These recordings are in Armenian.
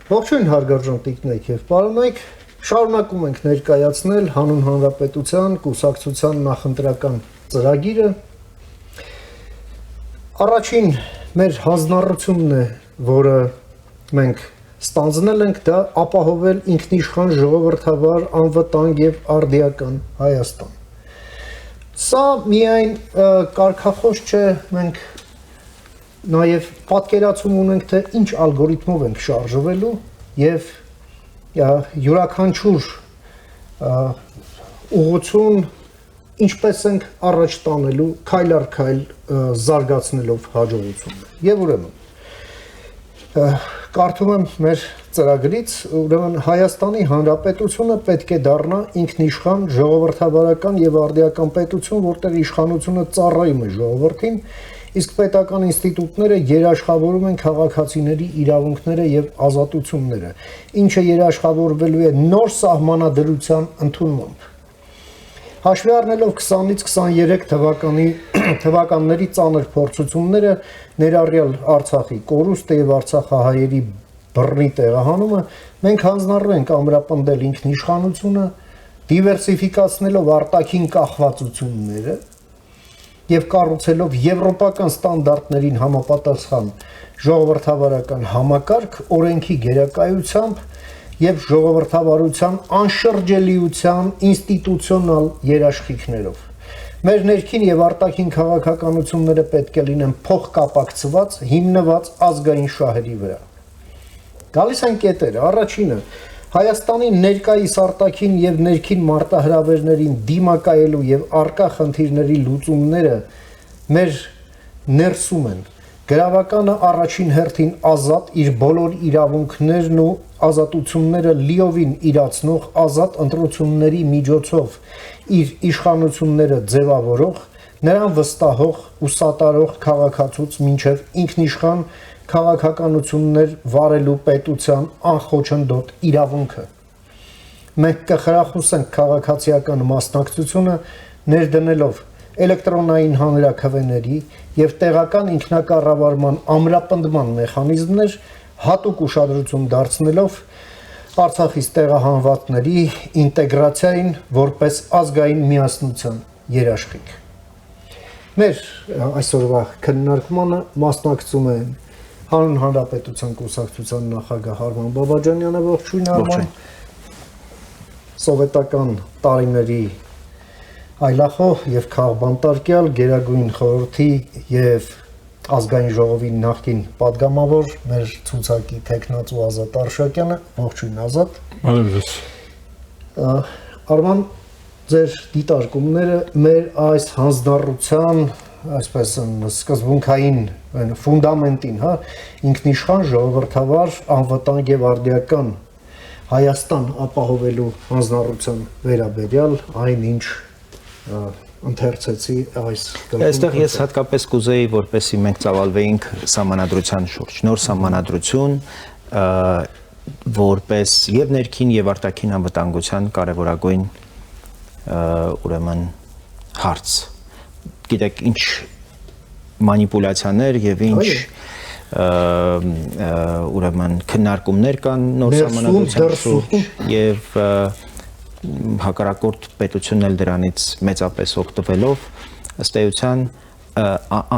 Ողջույն հարգարժան տիկնայք եւ պարոնայք, շարունակում ենք ներկայացնել հանուն հանրապետության կուսակցության նախընտրական ծրագիրը։ Առաջին մեր հանձնառությունն է, որը մենք ստանձնել ենք, դա ապահովել ինքնիշխան ժողովրդավար, անվտանգ եւ արդիական Հայաստան։ Սա միայն կարգախոս չէ, մենք նաև պատկերացում ունենք, թե ինչ ալգորիթմով ենք շարժվելու եւ յուրաքանչյուր ուղղություն ինչպես ենք առաջ տանելու քայլ առ քայլ զարգացնելով հաջողությունը։ Եվ ուրեմն կարդում եմ մեր ծրագրից, ուրեմն Հայաստանի Հանրապետությունը պետք է դառնա ինքնիշխան ժողովրդավարական եւ արդիական պետություն, որտեղ իշխանությունը ծառայում է ժողովրդին, իսկ պետական ինստիտուտները երաշխավորում են քաղաքացիների իրավունքները եւ ազատությունները, ինչը երաշխավորվելու է նոր սահմանադրության ընդունմամբ։ Հաշվի առնելով 20-ից 23 թվականների ծանր փորձությունները, ներառյալ Արցախի կորուստը եւ արցախահայերի բռնի տեղահանումը, մենք հանձնառու ենք ամրապնդել ինքնիշխանությունը, դիվերսիֆիկացնելով արտաքին կախվածությունները եւ կառուցելով եվրոպական ստանդարտներին համապատասխան ժողովրդավարական համակարգ օրենքի գերակայությամբ եւ ժողովրդավարության անշրջելիության ինստիտուցիոնալ երաշխիքներով։ Մեր ներքին եւ արտաքին քաղաքականությունները պետք է լինեն փոխկապակցված, հիմնված ազգային շահերի վրա։ Գալիս են կետերը, առաջինը Հայաստանի ներկայիս արտաքին եւ ներքին մարտահրավերներին դիմակայելու եւ արկա խնդիրների լուծումները մեր ներսում են։ Գրավականը առաջին հերթին ազատ իր բոլոր իրավունքներն ու ազատությունները լիովին իրացնող ազատ ընտրությունների միջոցով իր իշխանությունները ձևավորող, նրան վստահող ու սատարող քաղաքացուց մինչև ինքնիշխան քաղաքականություններ վարելու պետության անխոչնդոտ իրավունքը։ Մենք կխրախուսենք քաղաքացիական մասնակցությունը ներդնելով էլեկտրոնային հանրաքվեների եւ տեղական ինքնակառավարման ամրապնդման մեխանիզմներ, հատուկ ուշադրություն դարձնելով Արցախից տեղահանվածների ինտեգրացիային որպես ազգային միասնության երաշխիք։ Մեր այսօրվա քննարկմանը մասնակցում են Հանուն Հանրապետության կուսակցության նախագահ Արման Բաբաջանյանը, ողջույն Արման, սովետական տարիների այլախոհ եւ քաղբանտարկյալ Գերագույն խորհրդի եւ ազգային ժողովի նախկին падգամավոր մեր ցուցակի տեխնացու Ազատ Արշակյանը, ողջույն Ազատ։ Բարև։ Արման, ձեր դիտարկումները մեր այս հանձնառության այսպես սկզբունքային ֆունդամենտին, հա, ինքնիշխան ժողովրդավար, անվտանգ եւ արդիական Հայաստան ապահովելու հանձնառության վերաբերյալ այնինչ ընթերցեցի այս գրքում։ Այստեղ ես հատկապես կուզեի, որպեսզի մենք ծավալվեինք սահմանադրության շուրջ, նոր սահմանադրություն, որպես եւ ներքին եւ արտաքին անվտանգության կարևորագույն ուրեմն հարց։ Գիտեք ինչ մանիպուլյացիաներ եւ ինչ ուրեմն քննարկումներ կան նոր սահմանադրության շուրջ եւ հակառակորդ պետությունն էլ դրանից մեծապես օգտվելով ըստ էության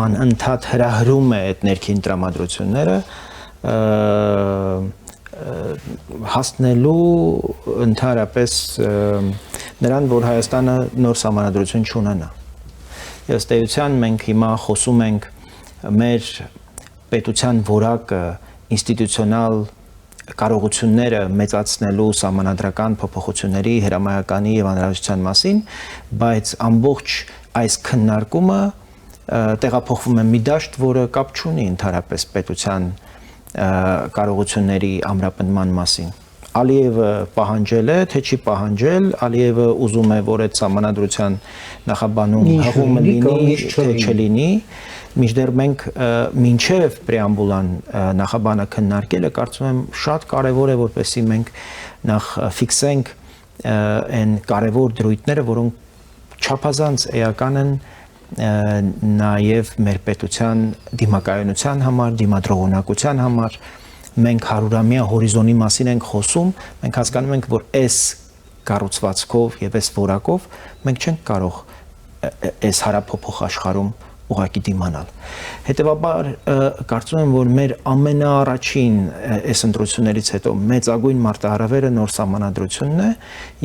անընդհատ հրահրում է այդ ներքին տրամադրությունները հասնելու ընդհանրապես նրան, որ Հայաստանը նոր սահմանադրություն չունենա։ Ըստ էության մենք հիմա խոսում ենք մեր պետության որակը ինստիտուցիոնալ կարողությունները մեծացնելու սահմանադրական փոփոխությունների հրամայականի եւ անհրաժեշտության մասին, բայց ամբողջ այս քննարկումը տեղափոխվում է մի դաշտ, որը կապ չունի ընդհանրապես պետության կարողությունների ամրապնդման մասին։ Ալիևը պահանջել է, թե չի պահանջել, Ալիևը ուզում է, որ այդ սահմանադրության նախաբանում հղումը լինի, թե չլինի, մինչդեռ մենք մինչև պրեամբուլան նախաբանը քննարկելը կարծում եմ շատ կարևոր է, որպեսզի մենք նախ ֆիքսենք այն կարևոր դրույթները, որոնք չափազանց էական են նաև մեր պետության դիմակայունության համար, դիմադրողունակության համար, մենք 100-ամյա հորիզոնի մասին ենք խոսում, մենք հասկանում ենք, որ այս կառուցվածքով եւ այս որակով մենք չենք կարող այս հարափոփող աշխարհում ուղղակի դիմանալ։ Հետևաբար կարծում եմ, որ մեր ամենաառաջին այս ընտրություններից հետո մեծագույն մարտահրավերը նոր սահմանադրությունն է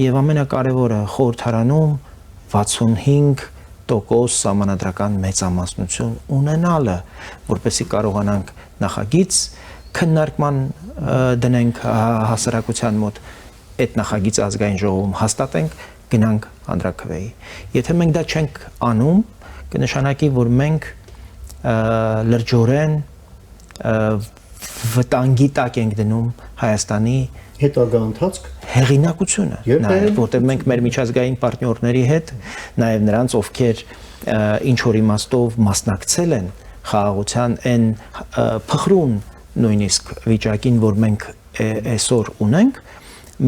եւ ամենակարևորը խորհրդարանում 65% սահմանադրական մեծամասնություն ունենալը, որպեսզի կարողանանք նախագիծ քննարկման դնենք հասարակության մոտ, այդ նախագիծը ազգային ժողովում հաստատենք, գնանք հանրաքվեի։ Եթե մենք դա չենք անում, կնշանակի, որ մենք լրջորեն վտանգի տակ ենք դնում Հայաստանի հետագա ընթացք հեղինակությունը, նաև որտեղ մենք մեր միջազգային պարտներների հետ, նաև նրանց, ովքեր ինչ որ իմաստով մասնակցել են խաղաղության այն փխրուն նույնիսկ վիճակին, որ մենք այսօր ունենք,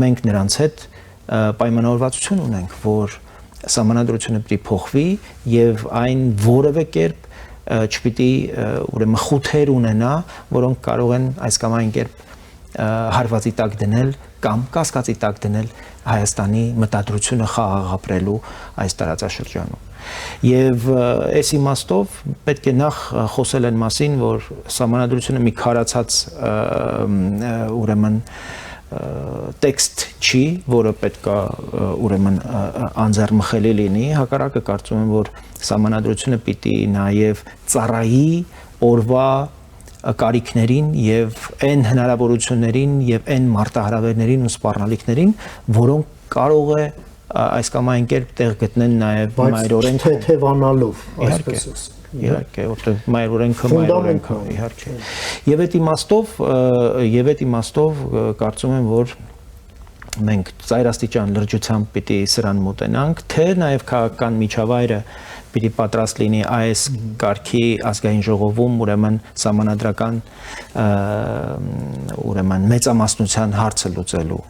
մենք նրանց հետ պայմանավորվածություն ունենք, որ սահմանադրությունը պիտի փոխվի եւ այն որևէ կերպ չպիտի ուրեմն խութեր ունենա, որոնք կարող են այս կամ այն կերպ հարվածի տակ դնել կամ կասկածի տակ դնել Հայաստանի մտադրությունը խաղաղ ապրելու այս տարածաշրջանում։ Եվ այս իմաստով պետք է նախ խոսել են մասին, որ սահմանադրությունը մի քարացած ուրեմն տեքստ չի, որը պետք է ուրեմն անձեռմխելի լինի, հակառակը կարծում եմ, որ սահմանադրությունը պիտի նաև ծառայի օրվա կարիքներին եւ այն հնարավորություններին եւ այն մարտահրավերներին ու սպառնալիքներին, որոնք կարող է այս կամ այն կերպ տեղ գտնեն նաև մայրօրենքը թեթևանալով, այսպես ասենք։ Իհարկե, որտեղ մայրօրենքը իհարկե։ Եվ այդ իմաստով կարծում եմ, որ մենք ծայրաստիճան լրջությամբ պիտի սրան մոտենանք, թե նաև քաղաքական միջավայրը պիտի պատրաստ լինի այս կարգի ազգային ժողովում ուրեմն սահմանադրական ուրեմն մեծամասնության հարցը լուծելու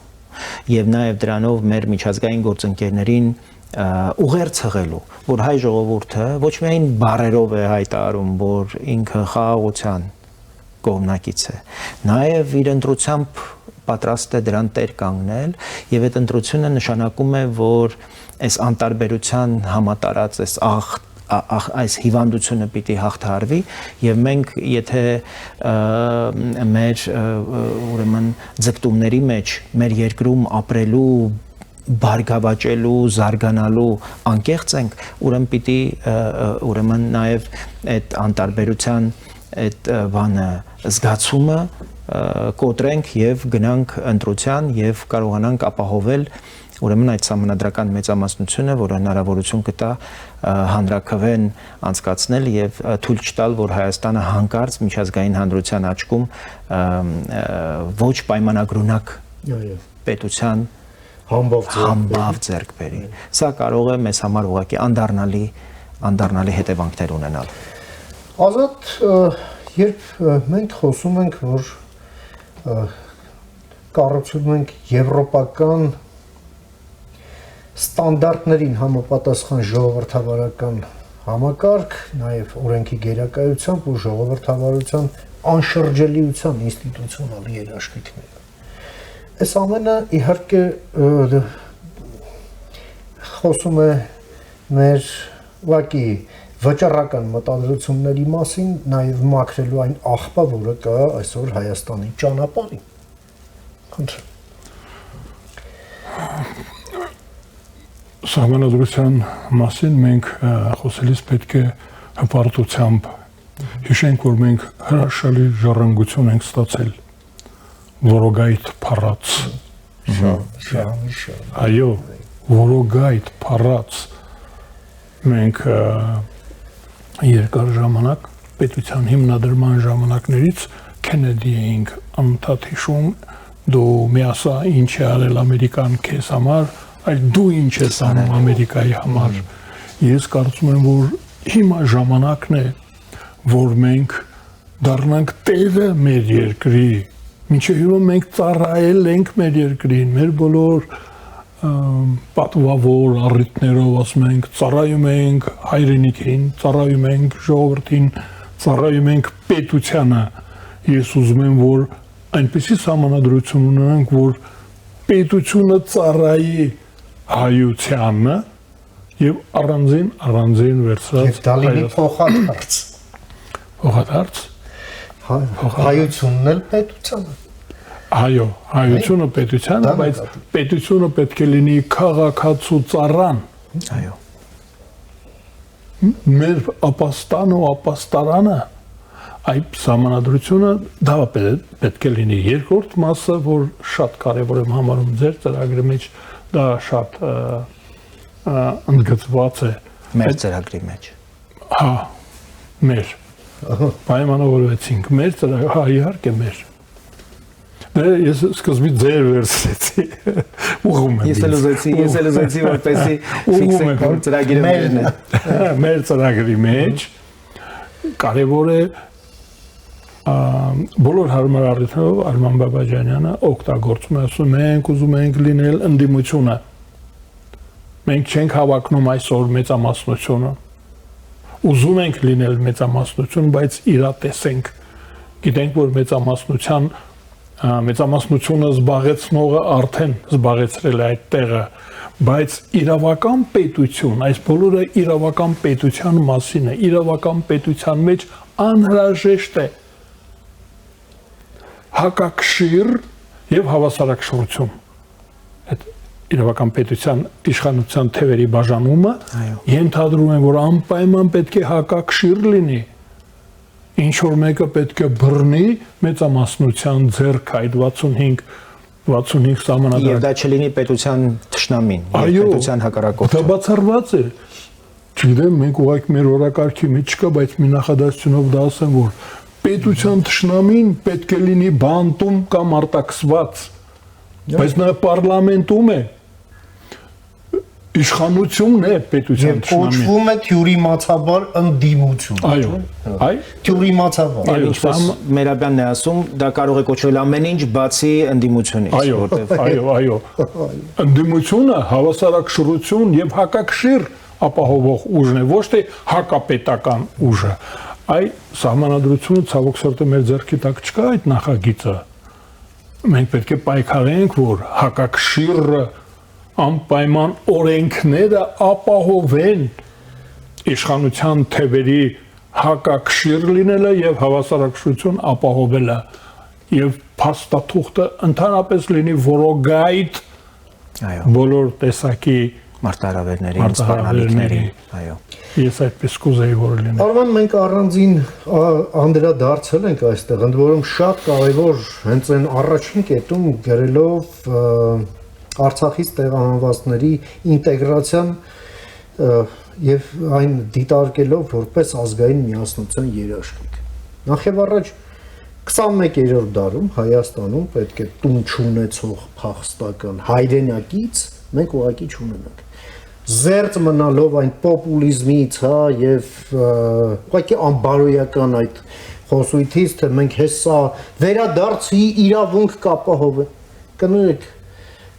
եւ նաեւ դրանով մեր միջազգային գործընկերներին ուղերձ հղելու, որ հայ ժողովուրդը ոչ միայն բառերով է հայտարարում, որ ինքը խաղաղության կողմնակից է, նաեւ իր ընտրությամբ պատրաստ է դրան տեր կանգնել եւ այդ ընտրությունը նշանակում է, որ այս անտարբերության համատարած այս հիվանդությունը պիտի հաղթահարվի եւ մենք եթե մեր ուրեմն ձգտումների մեջ մեր երկրում ապրելու բարգավաճելու, զարգանալու անկեղծ ենք, ուրեմն պիտի ուրեմն նաեւ այդ անտարբերության այդ բանը զգացումը կոտրենք եւ գնանք ընտրության եւ կարողանանք ապահովել ուրեմն այդ սահմանադրական մեծամասնությունը, որը հնարավորություն կտա հանրաքվեն անցկացնել եւ թույլ չտալ, որ Հայաստանը հանկարծ միջազգային հանրության աչքում ոչ պայմանագրունակ պետության համբավ ձեռք բերի։ Սա կարող է մեզ համար ուղղակի անդառնալի հետևանքներ ունենալ։ Ազատ, երբ մենք խոսում ենք, որ կառուցում ենք եվրոպական ստանդարտներին համապատասխան ժողովրդավարական համակարգ, նաև օրենքի գերակայությամբ ու ժողովրդավարության անշրջելիության ինստիտուցիոնալ երաշխիքները։ Այս ամենը իհարկե խոսում է մեր ուղղակի վճռական մտադրությունների մասին, նաև մաքրելու այն աղբը, որը կա այսօր Հայաստանի ճանապարհին։ Խնդրեմ։ Սահմանադրության մասին մենք խոսելիս պետք է հպարտությամբ հիշենք, որ մենք հրաշալի ժառանգություն ենք ստացել որոգայթ փառած։ Այո, որոգայթ փառած մենք երկար ժամանակ պետության հիմնադրման ժամանակներից Քենեդի էինք անդադ հիշում, դու միասա ինչ է արել Ամերիկան քեզ համար, այլ դու ինչ ես անում Ամերիկայի համար։ Ես կարծում եմ, որ հիմա ժամանակն է, որ մենք դառնանք տերը մեր երկրի, մինչև հիմա մենք ծառայել ենք մեր երկրին, մեր բոլոր պատվավոր առիթներով ասում ենք, ծառայում ենք հայրենիքին, ծառայում ենք ժողովրդին, ծառայում ենք պետությանը։ Ես ուզում եմ, որ այնպեսի համանadrություն ունենանք, որ պետությունը ծառայի հայությանը եւ առանձին վերցրած Եվ դա լինի փոխադարձ։ փոխադարձ Հայությունն էլ պետությանը։ Այո, հայությունը պետությանը, բայց պետությունը պետք է լինի քաղաքացու ծառան։ Այո։ Մեր ապաստանը ու ապաստարանը այդ համանadrությունը դա պետք է լինի։ Երկրորդ մասը, որ շատ կարևոր եմ համարում ձեր ծրագրի մեջ, դա շատ ընդգծված է Մեր ծրագրի մեջ։ Հա, մեր պայմանավորվեցինք մեր ծրագիր, հա, իհարկե մեր։ Դե ես սկզբից ձեր վերցրեցի, ուղղում եմ։ Ես էլ ուզեցի որպեսի ֆիքսենք որ ծրագիրը մերն է։ Մեր ծրագրի մեջ կարևոր է բոլոր հարմար առիթներով Արման Բաբաջանյանը օգտագործում է, ասում ենք ուզում ենք լինել ընդդիմությունը։ Մենք չենք հավակնում այսօր մեծամասնությունը։ Ուզում ենք լինել մեծամասնություն, բայց իրատեսենք։ Գիտենք, որ մեծամասնությունը զբաղեցնողը արդեն զբաղեցրել է այդ տեղը, բայց իրավական պետություն, այս բոլորը իրավական պետության մասին է, իրավական պետության մեջ անհրաժեշտ է հակակշիռ եւ հավասարակշռություն։ Այդ իրավական պետության իշխանության թևերի բաժանումը ենթադրում է, որ անպայման պետք է հակակշիռ լինի։ Ինչ որ մեկը պետք է բռնի մեծամասնության ձեռք այդ 65 սահմանադրական։ Եվ դա չլինի պետության թշնամին, պետության հակառակորդը։ Դա բացառված է։ Չգիտեմ, մենք ուղղակի մեր օրակարգի մեջ չկա, բայց մի նախադասությունով դա ասեմ, որ պետության թշնամին պետք է լինի բանտում կամ արտաքսված։ Բայց նա պարլամենտում է։ Իշխանությունն է պետության թշնամին։ Կոչվում է թյուրիմացաբար ընդդիմություն։ Այո։ Թյուրիմացաբար։ Ինչպես Մերաբյանն է ասում, դա կարող է կոչվել ամեն ինչ բացի ընդդիմությունից, Այո։ Ընդդիմությունը հավասարակշռություն եւ հակակշիռ ապահովող ուժն է, ոչ թե հակապետական ուժը։ Այ սահմանադրությունը ցավոք սրտի մեր ձեռքի տակ չկա այդ նախագիծը։ Մենք պետք է պայքարենք, որ հակակշիռը անպայման օրենքները ապահովեն իշխանության թևերի հակակշիռ լինելը եւ հավասարակշռություն ապահովելը եւ փաստաթուղթը ընդհանրապես լինի որոգայթ բոլոր տեսակի մարտահրավերներին, սպառնալիքներին, այո։ Ես այդպես կուզեի որ լինի։ Արման, մենք առանձին անդրադարձել ենք այստեղ, ընդ որում շատ կարևոր հենց այն առաջին կետում գրելով Արցախից տեղահանվածների ինտեգրացիան եւ այն դիտարկելով որպես ազգային միասնության երաշխիք։ Նախ եւ առաջ 21-րդ դարում Հայաստանում պետք է տուն չունեցող փախստական հայրենակից մենք ուղղակի չունենանք։ Զերծ մնալով այն պոպուլիզմից, հա, եւ ուղղակի անբարոյական այդ խոսույթից, թե մենք հեսա վերադարձի իրավունք կապահովենք։ Կներեք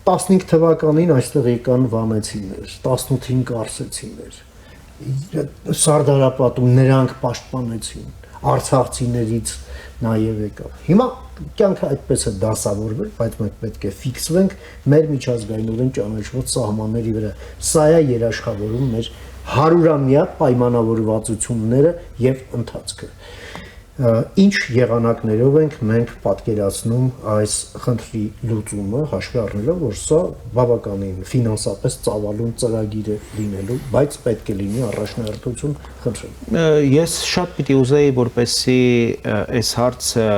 15 թվականին այստեղ եկան վանեցիներ, 18-ին կարսեցիներ, Սարդարապատում նրանք պաշտպանեցին, արցախցիներից նաև եկավ։ Հիմա կյանքը այդպես է դասավորվել, բայց մենք պետք է ֆիքսվենք մեր միջազգայինորեն ճանաչված սահմանների վրա։ Սա է երաշխավորում մեր 100-ամյա պայմանավորվածությունները եւ ընթացքը։ Ինչ եղանակներով ենք մենք պատկերացնում այս խնդրի լուծումը, հաշվի առնելով, որ սա բավականին ֆինանսապես ծավալուն ծրագիր է լինելու, բայց պետք է լինի առաջնահերթություն, խնդրեմ։ Ես շատ պիտի ուզեի, որպեսզի այս հարցը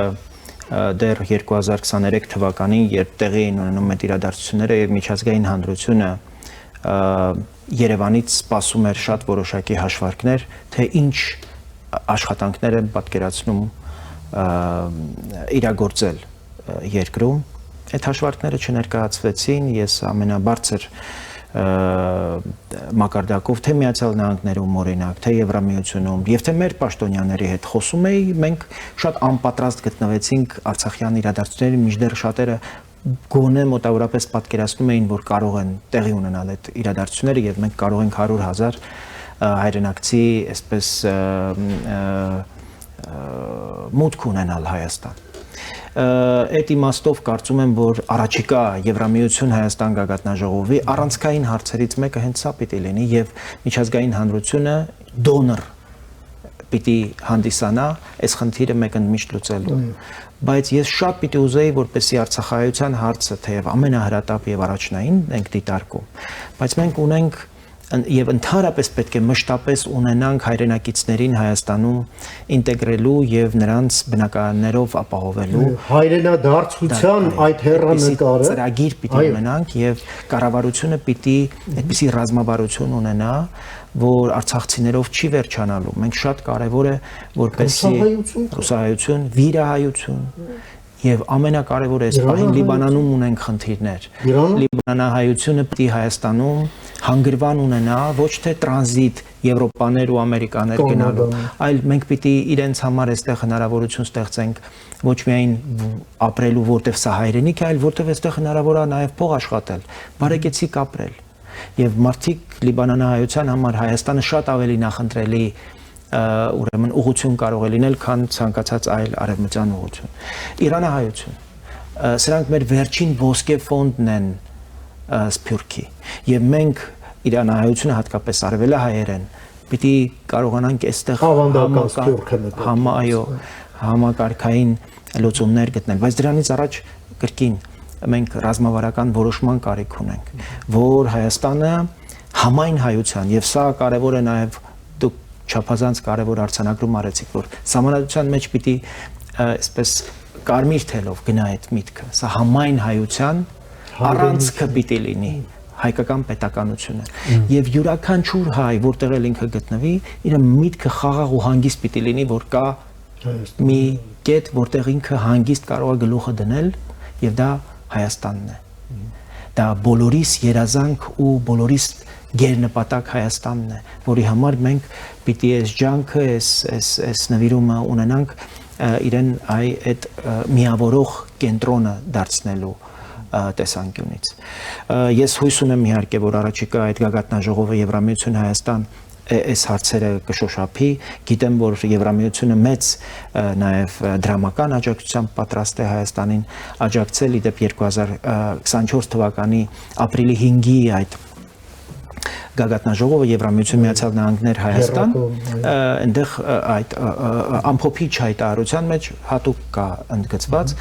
դեռ 2023 թվականին, երբ տեղի էին ունենում այդ իրադարձությունները եւ միջազգային հանրությունը Երևանից սպասում էր շատ որոշակի հաշվարկներ, թե ինչ աշխատանքներ են պատկերացնում իրագործել երկրում։ Այդ հաշվարկները չներկայացվեցին, ես ամենաբարձր մակարդակով թե Միացյալ Նահանգներում օրինակ, թե Եվրամիությունում եւ թե մեր պաշտոնյաների հետ խոսում էի, մենք շատ անպատրաստ գտնվեցինք Արցախյան իրադարձությունների, մինչդեռ շատերը գոնե մոտավորապես պատկերացնում էին, որ կարող են տեղի ունենալ այդ իրադարձությունները եւ մենք կարող ենք 100,000 հայրենակցի այսպես մուտք ունենալ Հայաստան։ այդ իմաստով կարծում եմ, որ առաջիկա Եվրամիություն Հայաստան գագաթնաժողովի առանցքային հարցերից մեկը հենց սա պիտի լինի եւ միջազգային հանրությունը դոնոր պիտի հանդիսանա այս խնդիրը մեկընդմիշտ լուծելու։ Բայց ես շատ պիտի ուզեի, որպեսզի Արցախայության հարցը թեև ամենահրատապ եւ առաջնային ենք դիտարկում, բայց մենք ունենք եւ ընդհանրապես պետք է մշտապես ունենանք հայրենակիցներին Հայաստանում ինտեգրելու եւ նրանց բնակարաններով ապահովելու հայրենադարձության այդ հեռանկարը ծրագիր պիտի ունենանք եւ կառավարությունը պիտի այդպիսի ռազմավարություն ունենա, որ արցախցիներով չի վերջանալու։ Մենք շատ կարեւոր է որպեսզի ռուսահայություն, վիրահայություն եւ ամենակարևորը այս պահին Լիբանանում ունենք խնդիրներ։ Լիբանանահայությունը պիտի Հայաստանում հանգրվան ունենա ոչ թե տրանզիտ Եվրոպաներ ու ամերիկաներ գնալու, այլ մենք պիտի իրենց համար այստեղ հնարավորություն ստեղծենք ոչ միայն ապրելու, որտեղ սա հայրենիք է, այլ որտեղ այստեղ հնարավոր է նաեւ փող աշխատել, բարեկեցիկ ապրել։ Եվ մարդիկ Լիբանանահայության համար Հայաստանը շատ ավելի նախընտրելի ուրեմն ուղղություն կարող է լինել, քան ցանկացած այլ արևմտյան ուղղություն։ Իրանահայություն։ Սրանք մեր վերջին ոսկե ֆոնդն են Սփյուռքի։ Եվ մենք իրանահայությունը հատկապես արևելահայերեն պիտի կարողանանք այստեղ համակարգային լուծումներ գտնել, բայց դրանից առաջ կրկին մենք ռազմավարական որոշման կարիք ունենք, որ Հայաստանը համայն հայության եւ սա կարեւոր է նաեւ դուք չափազանց կարևոր արձանագրում արեցիք, որ համանadության մեջ պիտի այսպես կարմիր թելով գնա այդ միտքը, սա համայն հայության առանցքը պիտի լինի հայկական պետականությունը եւ յուրաքանչյուր հայ որտեղ էլ ինքը գտնվի իր միտքը խաղաղ ու հանգիստ պիտի լինի, որ կա մի կետ, որտեղ ինքը հանգիստ կարող է գլուխը դնել եւ դա Հայաստանն է։ Դա բոլորիս երազանք ու բոլորիս գերնպատակ Հայաստանն է, որի համար մենք պիտի այս ջանքը, այս նվիրումը ունենանք իրեն այդ միավորող կենտրոնը դարձնելու տեսանկյունից։ Ես հույս ունեմ իհարկե, որ առաջիկա այդ գագաթնաժողովը Եվրամիություն Հայաստան այս հարցերը կշոշափի, գիտեմ, որ Եվրամիությունը մեծ նաև դրամական աջակցությամբ պատրաստ է Հայաստանին աջակցել, իդեպ 2024 թվականի ապրիլի 5-ի այդ գագաթնաժողովը Եվրամիություն Միացյալ Նահանգներ Հայաստան, այնտեղ այդ ամփոփիչ հայտարարության մեջ հատուկ կա ընդգծված,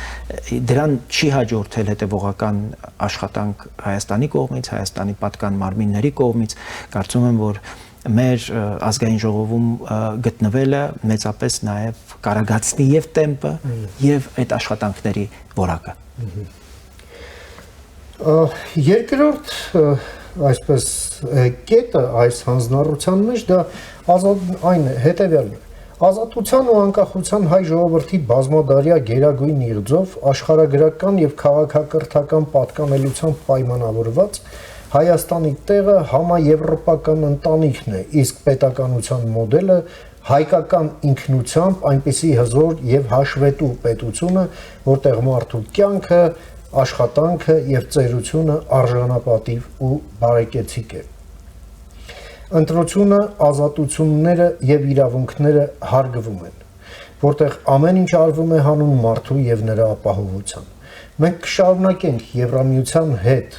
դրան չի հաջորդել հետևողական աշխատանք Հայաստանի կողմից, Հայաստանի պատկան մարմինների կողմից, կարծում եմ, որ մեր ազգային ժողովում գտնվելը մեծապես նաև կարագացնի եւ տեմպը եւ այդ աշխատանքների որակը։ Երկրորդ այսպես կետը այս հանձնառության մեջ դա այն է հետեւյալն է։ Ազատության ու անկախության հայ ժողովրդի բազմադարյա գերագույն իղձով աշխարհագրական եւ քաղաքակրթական պատկանելությամբ պայմանավորված Հայաստանի տեղը համաեվրոպական ընտանիքն է, իսկ պետականության մոդելը հայկական ինքնությամբ այնպիսի հզոր եւ հաշվետու պետությունը, որտեղ մարդու կյանքը, աշխատանքը եւ ծերությունը արժանապատիվ ու բարեկեցիկ է։ Ընտրությունը, ազատությունները եւ իրավունքները հարգվում են, որտեղ ամեն ինչ արվում է հանուն մարդու եւ նրա ապահովության։ Մենք կշարունակենք Եվրամիության հետ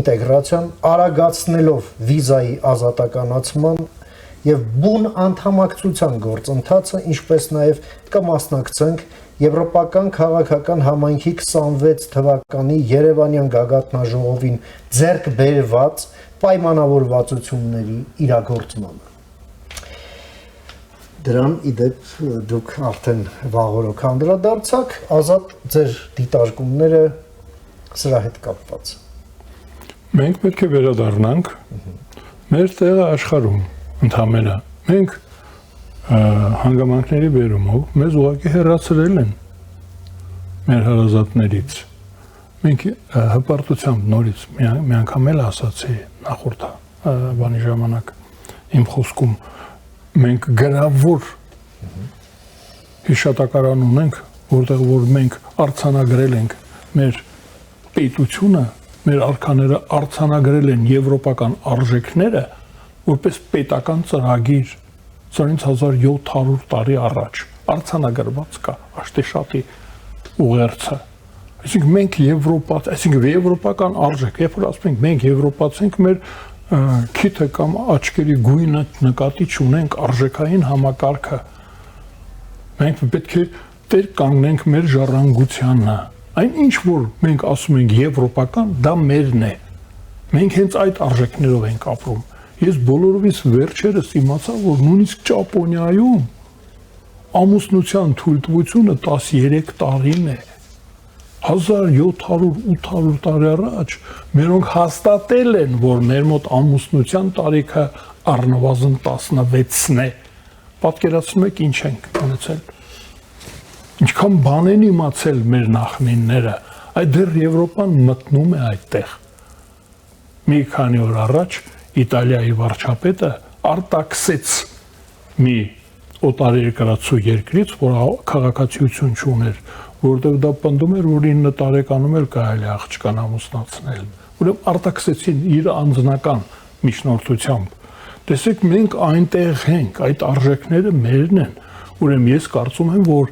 ինտեգրացիան արագացնելով վիզայի ազատականացման եւ բուն անդամակցության գործընթացը, ինչպես նաեւ կմասնակցենք Եվրոպական քաղաքական համայնքի 26 թվականի Երևանյան գագաթնաժողովին ձեռք բերված պայմանավորվածությունների իրագործմանը։ Դրան իդեպ դուք արդեն վաղօրոք անդրադարձաք, Ազատ, ձեր դիտարկումները սրա հետ կապված։ Մենք պետք է վերադառնանք մեր տեղը աշխարհում ընդհանրապես։ Մենք հանգամանքների բերումով մեզ ուղղակի հեռացրել են մեր հարազատներից։ Մենք հպարտությամբ նորից մի անգամ էլ ասացի նախորդ բանի ժամանակ իմ խոսքում մենք գրավոր հիշատակարան ունենք, որտեղ որ մենք արձանագրել ենք մեր պետությունը, մեր արքաները արձանագրել են եվրոպական արժեքները որպես պետական ծրագիր ծնից 1700 տարի առաջ արձանագրված կա Աշտիշատի ուղերձը։ Այսինքն մենք եվրոպական արժեք, երբ որ ասում ենք մենք եվրոպացի ենք, մեր քիթը կամ աչքերի գույնը նկատի չունենք արժեքային համակարգը։ Մենք պետք է տեր կանգնենք մեր ժառանգությանը։ Այն ինչ որ մենք ասում ենք եվրոպական, դա մերն է։ Մենք հենց այդ արժեքներով ենք ապրում։ Ես բոլորովից վերջերս իմացա, որ նույնիսկ Ճապոնիայում ամուսնության թույլտվությունը 13 տարին է։ 1700-800 տարի առաջ մերոնք հաստատել են, որ մեր մոտ ամուսնության տարիքը առնվազն 16-ն է։ Պատկերացնում եք ինչ ենք ունեցել։ Ինչքան բան են իմացել մեր նախնիները, այդ դեռ Եվրոպան մտնում է այդտեղ։ Մի քանի օր առաջ Իտալիայի վարչապետը արտաքսեց մի օտարերկրացու երկրից, որ քաղաքացիություն չուներ, որտեղ դա պնդում էր, որ 9 տարեկանում էլ կարելի է աղջկան ամուսնացնել։ Ուրեմն արտաքսեցին իր անձնական միջնորդությամբ։ Տեսեք, մենք այնտեղ ենք, այդ արժեքները մերն են։ Ուրեմն ես կարծում եմ, որ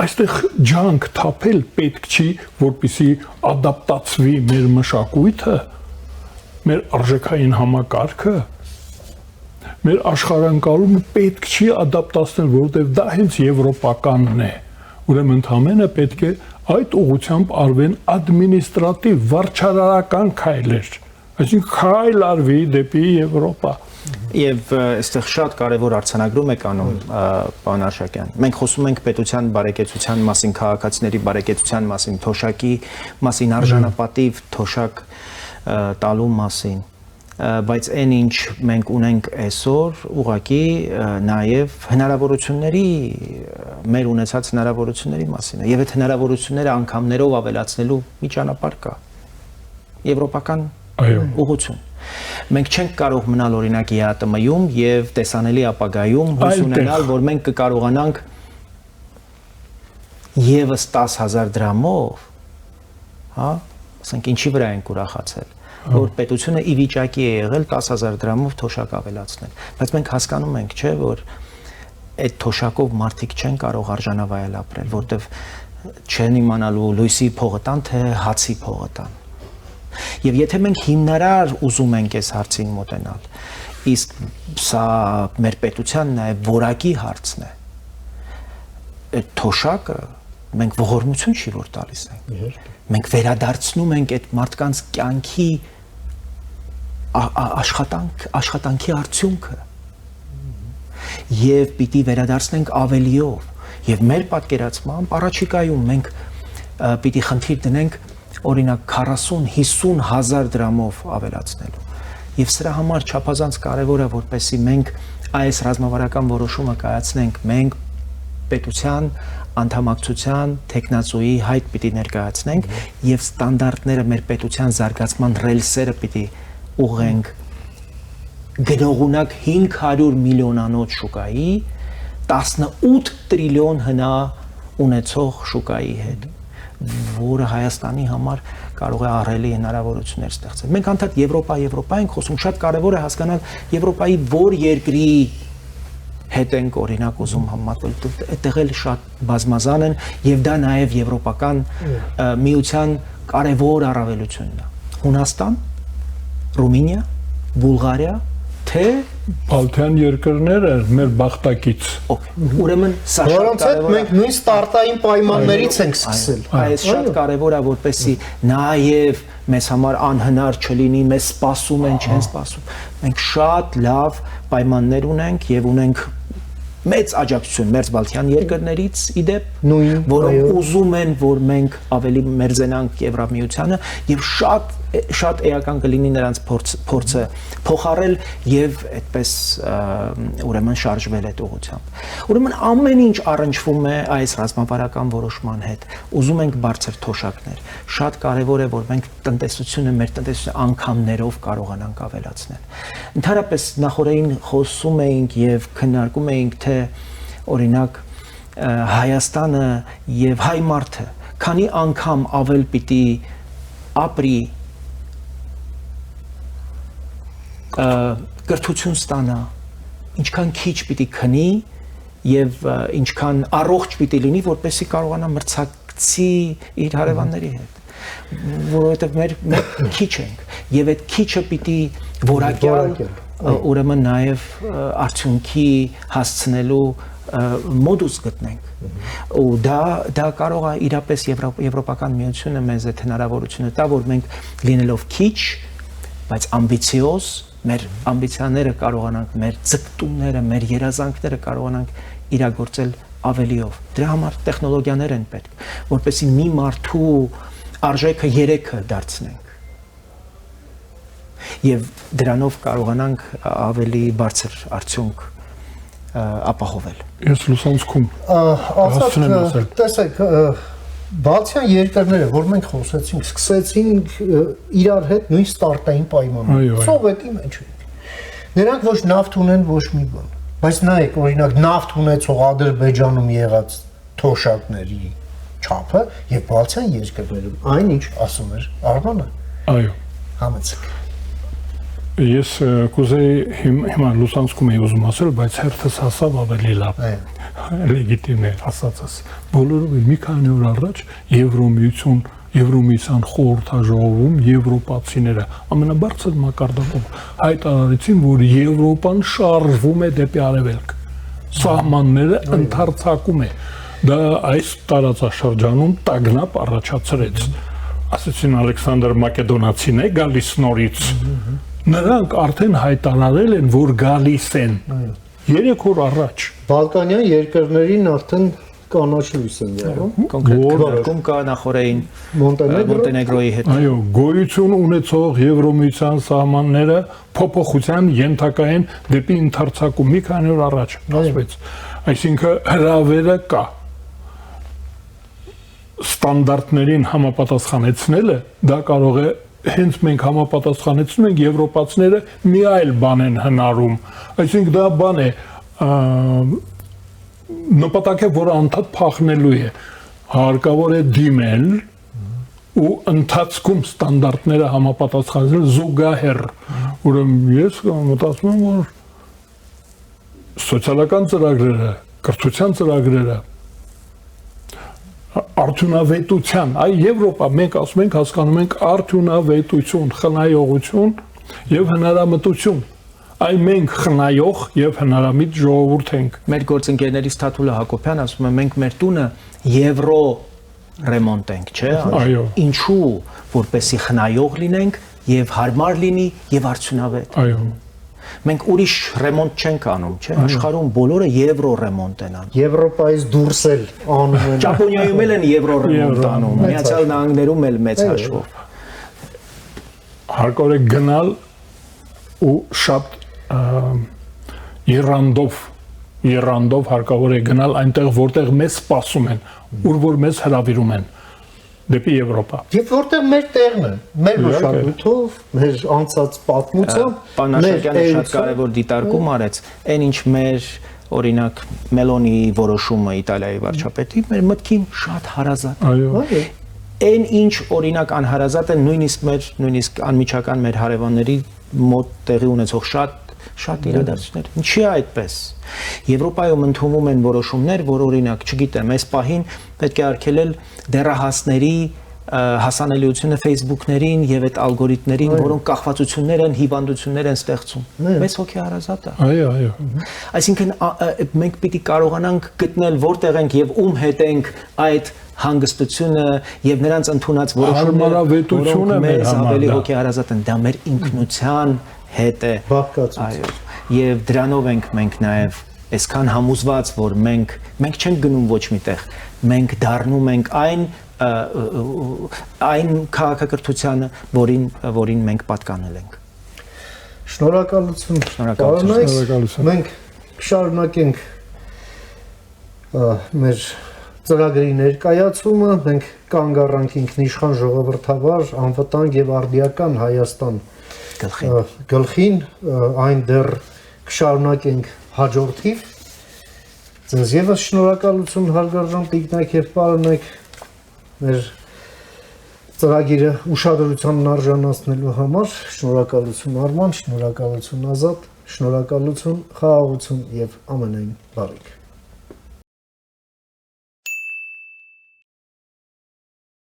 այստեղ ջանք թափել պետք չի, որպեսզի ադապտացվի մեր մշակույթը, մեր արժեքային համակարգը, մեր աշխարհանկարումը պետք չի ադապտացնել, որովհետև դա հենց եվրոպականն է։ Ուրեմն ընդհանրապես պետք է այդ ուղղությամբ արվեն ադմինիստրատիվ վարչարարական քայլեր, այսինքն քայլ արվի դեպի Եվրոպա։ Եվ այստեղ շատ կարևոր արձանագրում եք անում, պարոն Արշակյան։ Մենք խոսում ենք պետության բարեկեցության մասին, քաղաքացիների բարեկեցության մասին, թոշակի մասին, արժանապատիվ թոշակ տալու մասին, բայց այն ինչ մենք ունենք այսօր, ուղղակի նաև հնարավորությունների, մեր ունեցած հնարավորությունների մասին է, եւ այդ հնարավորությունները անգամներով ավելացնելու մի ճանապարհ կա։ Եվրոպական ուղղություն։ Մենք չենք կարող մնալ օրինակ ԵԱՏՄ-ում եւ տեսանելի ապագայում հույս ունենալ, որ մենք կկարողանանք եւս 10,000 դրամով, հա, ասենք ինչի վրա ենք ուրախացել, որ պետությունը ի վիճակի է եղել 10,000 դրամով թոշակ ավելացնել, բայց մենք հասկանում ենք, չէ, որ այդ թոշակով մարդիկ չեն կարող արժանավայել ապրել, որտեվ չեն իմանալու լույսի փողը տան, թե հացի փողը տան։ Եվ եթե մենք հիմնարար ուզում ենք այս հարցին մոտենալ, իսկ սա մեր պետության նաև որակի հարցն է, այդ թոշակը մենք ողորմություն չի որ տալիս ենք, մենք վերադարձնում ենք այդ մարդկանց կյանքի աշխատանքի արդյունքը եւ պիտի վերադարձնենք ավելիով եւ մեր պատկերացմամբ առաջիկայում մենք պիտի խնդիր դնենք օրինակ 40-50 հազար դրամով ավելացնելու եւ սրա համար չափազանց կարեւոր է որպեսզի մենք այս ռազմավարական որոշումը կայացնենք մենք պետության անդամակցության տեխնացուի հայտ պիտի ներկայացնենք եւ ստանդարտները մեր պետության զարգացման ռելսերը պիտի ուղենք գնողունակ 500 միլիոնանոց շուկայի 18 տրիլիոն հնա ունեցող շուկայի հետ, որը Հայաստանի համար կարող է ահռելի հնարավորություններ ստեղծել։ Մենք անդադ Եվրոպա ենք խոսում, շատ կարևոր է հասկանալ Եվրոպայի որ երկրի հետ ենք օրինակ ուզում համատվել, այդտեղ էլ շատ բազմազան են եւ դա նաեւ եվրոպական միության կարևոր առավելությունն է։ Հունաստան, Ռումինիա, Բուլղարիա, թե Բալթյան երկրները մեր բախտակից։ Ուրեմն սա շատ կարևոր է։ Մենք նույն ստարտային պայմաններից ենք սկսել։ Այս շատ կարևոր է որպեսզի նաև մեզ համար անհնար չլինի, մեզ սպասում են, չեն սպասում։ Մենք շատ լավ պայմաններ ունենք եւ ունենք մեծ աջակցություն մերձբալթյան երկրներից իդեպ, որոնք ուզում են, որ մենք ավելի մերձենանք Եվրամիությանը եւ շատ էական կլինի նրանց փորձը փոխարել եւ այդպես ուրեմն շարժվել այդ ուղղությամբ։ Ուրեմն ամեն ինչ առնչվում է այս ռազմավարական որոշման հետ։ Ուզում ենք բարձր թոշակներ։ Շատ կարեւոր է, որ մենք տնտեսությունը, մեր տնտեսությունը անգամներով կարողանանք ավելացնել։ Ընդհանրապես նախորդին խոսում էինք եւ քննարկում էինք, թե օրինակ Հայաստանը եւ հայ մարդը քանի անգամ ավել պիտի ապրի կրթություն ստանա, ինչքան քիչ պիտի քնի եւ ինչքան առողջ պիտի լինի, որպեսզի կարողանա մրցակցի իր հարևանների հետ, որովհետեւ մեր քիչ ենք եւ այդ քիչը պիտի որակյալ ուրեմն նաեւ արդյունքի հասցնելու մոդուս գտնենք ու դա կարող է իրապես եվրոպական միությունը մեզ այդ հնարավորությունը տա, որ մենք լինելով քիչ, բայց ամբիցիոզ մեր ամբիցիաները կարողանանք, մեր ձգտումները, մեր երազանքները կարողանանք իրագործել ավելիով։ Դրա համար տեխնոլոգիաներ են պետք, որպեսզի մի մարդու արժեքը 3-ը դարձնենք։ Եվ դրանով կարողանանք ավելի բարձր արդյունք ապահովել։ Ես լուսանցքում ասած, տեսեք, Բալթյան երկրները, որ մենք խոսեցինք, սկսեցինք իրար հետ նույն ստարտային պայմաններով։ Սովետի մեջ ենք։ Նրանք ոչ նավթ ունեն, ոչ մի բան։ Բայց նայեք, օրինակ նավթ ունեցող Ադրբեջանում եղած թոշակների չափը եւ Բալթյան երկրներում այն ինչ ասում էր Արմանը։ Այո։ Համեցեք։ Ես կուզեի հիմա լուսանցքում եմ ուզում ասել, բայց հերթս հասավ ավելի լավ։ Լեգիտիմ է ասածս։ Բոլորովին մի քանի օր առաջ Եվրոմիության խորհրդաժողովում եվրոպացիները ամենաբարձր մակարդակով հայտարարեցին, որ Եվրոպան շարժվում է դեպի արևելք։ Սահմանները ընդարձակում է։ Դա այս տարածաշրջանում տագնապ առաջացրեց։ Ասեցին Ալեքսանդր Մակեդոնացին է գալիս նորից։ Նրանք արդեն հայտարարել են, որ գալիս են 3 օր առաջ։ Բալկանյան երկրներին արդեն կանաչ լույս են եղել։ Կոնկրետ քննարկում կա նախորդին Մոնտենեգրոյի հետ։ Այո, գոյություն ունեցող Եվրոմիության սահմանները փոփոխության ենթակա են դեպի ընդարձակում մի քանի օր առաջ ասվեց։ Այսինքն հրավերը կա։ Ստանդարտներին համապատասխանեցնելը դա կարող է հենց մենք համապատասխանեցնում ենք եվրոպացիները մի այլ բան են հնարում, այսինքն դա բան է նպատակ է, որ անդադ փախնելու է, հարկավոր է դիմել ու ընթացքում ստանդարտները համապատասխանել զուգահեռ, ուրեմն ես մտածում եմ, որ սոցիալական ծրագրերը, կրթության ծրագրերը արդյունավետության, այ Եվրոպա մենք ասում ենք, հասկանում ենք արդյունավետություն, խնայողություն եւ հնարամտություն։ Այ մենք խնայող եւ հնարամիտ ժողովուրդ ենք։ Մեր գործընկերներից Թաթուլը Հակոբյան ասում է, մենք մեր տունը եվրո ռեմոնտ ենք, չէ՞։ Այո։ Ինչու, որպեսզի խնայող լինենք եւ հարմար լինի եւ արդյունավետ։ Այո։ Մենք ուրիշ ռեմոնտ չենք անում, չէ՞։ Աշխարհում բոլորը եվրո ռեմոնտ են անում։ Եվրոպայից դուրս էլ անում են։ Ճապոնիայում էլ են եվրո ռեմոնտ անում, Միացյալ Նահանգներում էլ մեծ հաշվով։ Հարկավոր է գնալ ու շատ երանդով հարկավոր է գնալ այնտեղ, որտեղ մեզ սպասում են, ուր որ մեզ հրավիրում են դեպի Եվրոպա։ Եվ որտեղ մեր տեղն է, մեր մշակույթով, մեր անցած պատմությամբ, Պարոն Աշակյանը շատ կարևոր դիտարկում արեց, այն ինչ մեր օրինակ Մելոնի որոշումը Իտալիայի վարչապետի մեր մտքին շատ հարազատ է։ Այո։ Այն ինչ օրինակ անհարազատ է նույնիսկ անմիջական մեր հարևանների մոտ տեղի ունեցող շատ իրադարձություններ։ Ինչի է այդպես։ Եվրոպայում ընդունվում են որոշումներ, որ օրինակ, չգիտեմ, այս պահին պետք է արգելել դեռահասների հասանելիությունը Facebook-ներին եւ այդ ալգորիթմներին, որոնք կախվածություններ են, հիվանդություններ են ստեղծում։ Մեծ հոգի հարազատ է։ Այո, այո։ Այսինքն մենք պիտի կարողանանք գտնել որտեղ ենք եւ ում հետ ենք այդ հանգստությունը եւ նրանց ընդունած որոշումները մեր ավելի հոգի հարազատ են, դա մեր ինքնության հետ է։ Այո։ Եվ դրանով ենք մենք նաեւ այսքան համոզված, որ մենք չենք գնում ոչ միտեղ, մենք դառնում ենք այն քաղաքակրթությանը, որին մենք պատկանել ենք։ Շնորհակալություն։ Շնորհակալություն։ Մենք շարունակենք մեր ծրագրի ներկայացումը, մենք կանգ առանք ինքնիշխան ժողովրդավար, անվտանգ եւ արդիական Հայաստան գլխին, այն դեռ կշարունակենք հաջորդիվ։ Ձեզ եւս շնորհակալություն հարգարժան տիկնայք եւ պարոնայք մեր ծրագիրը ուշադրությանն արժանացնելու համար։ Շնորհակալություն Արման, շնորհակալություն Ազատ, շնորհակալություն, խաղաղություն եւ ամենայն բարիք։